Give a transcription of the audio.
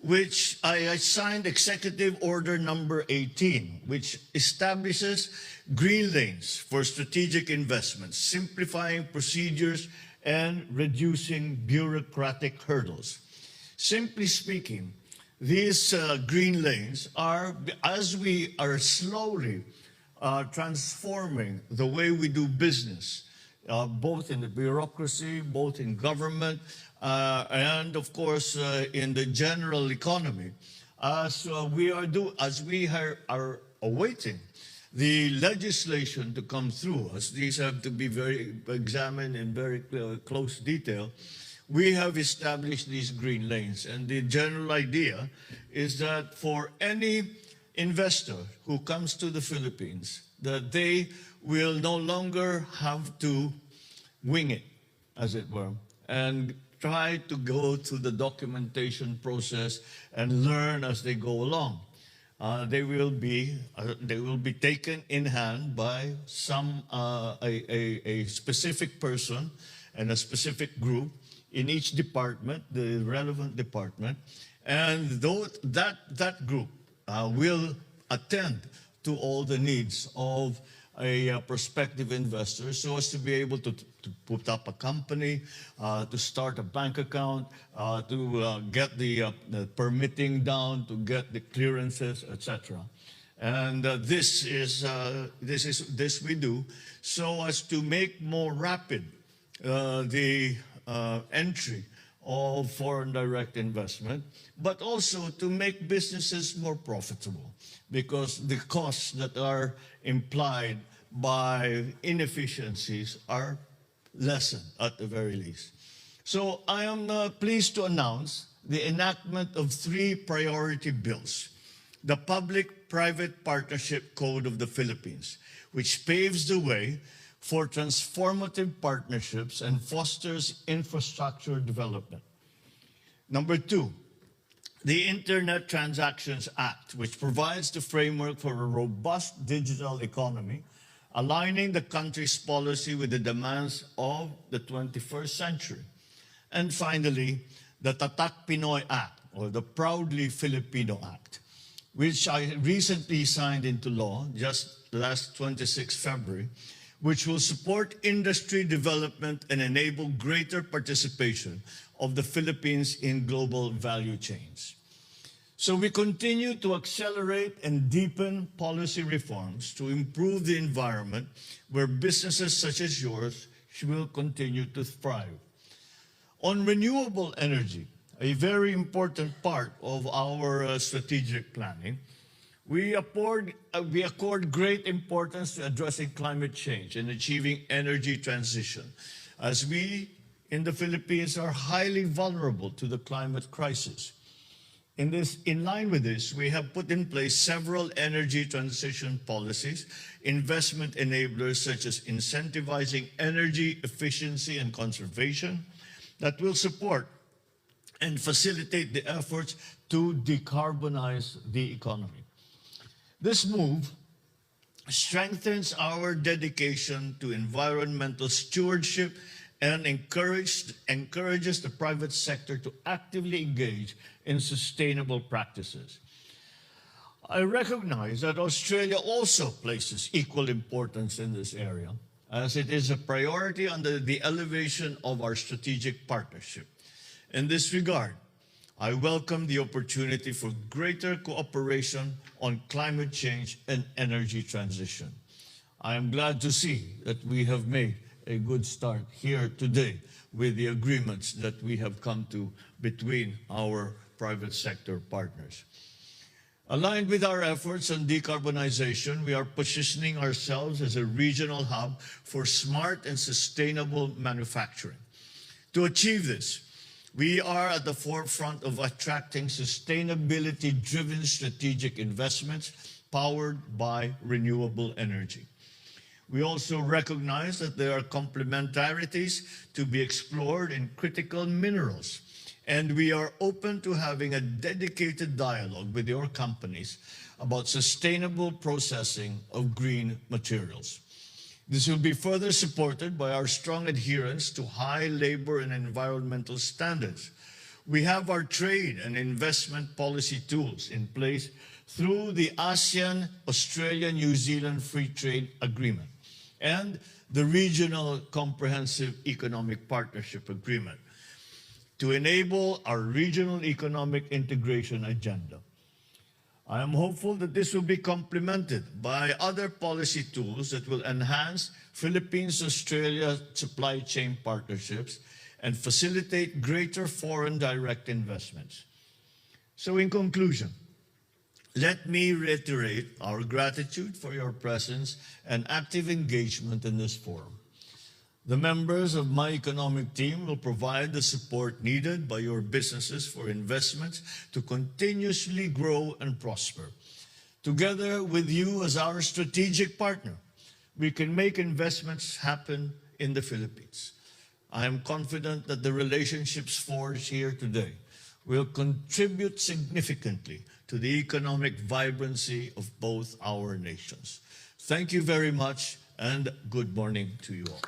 which I signed Executive Order number 18, which establishes green lanes for strategic investments, simplifying procedures and reducing bureaucratic hurdles. Simply speaking, these green lanes are, as we are slowly transforming the way we do business, both in the bureaucracy, both in government, and of course in the general economy, as we are awaiting the legislation to come through, as these have to be very examined in very close detail. We have established these green lanes, and the general idea is that for any investor who comes to the Philippines, that they will no longer have to wing it, as it were, and try to go through the documentation process and learn as they go along. They will be taken in hand by a specific person and a specific group in each department, the relevant department, and that group will attend to all the needs of a prospective investor, so as to be able to put up a company, to start a bank account, to get the permitting down, to get the clearances, etc. And this we do so as to make more rapid the entry of foreign direct investment, but also to make businesses more profitable, because the costs that are implied by inefficiencies are lessened at the very least. So I am pleased to announce the enactment of 3 priority bills. The Public-Private Partnership Code of the Philippines, which paves the way for transformative partnerships and fosters infrastructure development. Number 2, the Internet Transactions Act, which provides the framework for a robust digital economy, aligning the country's policy with the demands of the 21st century. And finally, the Tatak Pinoy Act, or the Proudly Filipino Act, which I recently signed into law just last 26 February, which will support industry development and enable greater participation of the Philippines in global value chains. So we continue to accelerate and deepen policy reforms to improve the environment where businesses such as yours will continue to thrive. On renewable energy, a very important part of our strategic planning, we accord great importance to addressing climate change and achieving energy transition, as we in the Philippines are highly vulnerable to the climate crisis. In line with this, we have put in place several energy transition policies, investment enablers such as incentivizing energy efficiency and conservation that will support and facilitate the efforts to decarbonize the economy. This move strengthens our dedication to environmental stewardship and encourages the private sector to actively engage in sustainable practices. I recognize that Australia also places equal importance in this area, as it is a priority under the elevation of our strategic partnership. In this regard, I welcome the opportunity for greater cooperation on climate change and energy transition. I am glad to see that we have made a good start here today with the agreements that we have come to between our private sector partners. Aligned with our efforts on decarbonization, we are positioning ourselves as a regional hub for smart and sustainable manufacturing. To achieve this, we are at the forefront of attracting sustainability-driven strategic investments powered by renewable energy. We also recognize that there are complementarities to be explored in critical minerals, and we are open to having a dedicated dialogue with your companies about sustainable processing of green materials. This will be further supported by our strong adherence to high labor and environmental standards, We have our trade and investment policy tools in place through the ASEAN-Australia-New Zealand Free Trade Agreement and the Regional Comprehensive Economic Partnership Agreement to enable our regional economic integration agenda. I am hopeful that this will be complemented by other policy tools that will enhance Philippines-Australia supply chain partnerships and facilitate greater foreign direct investments. So in conclusion, let me reiterate our gratitude for your presence and active engagement in this forum. The members of my economic team will provide the support needed by your businesses for investments to continuously grow and prosper. Together with you as our strategic partner, we can make investments happen in the Philippines. I am confident that the relationships forged here today will contribute significantly to the economic vibrancy of both our nations. Thank you very much, and good morning to you all.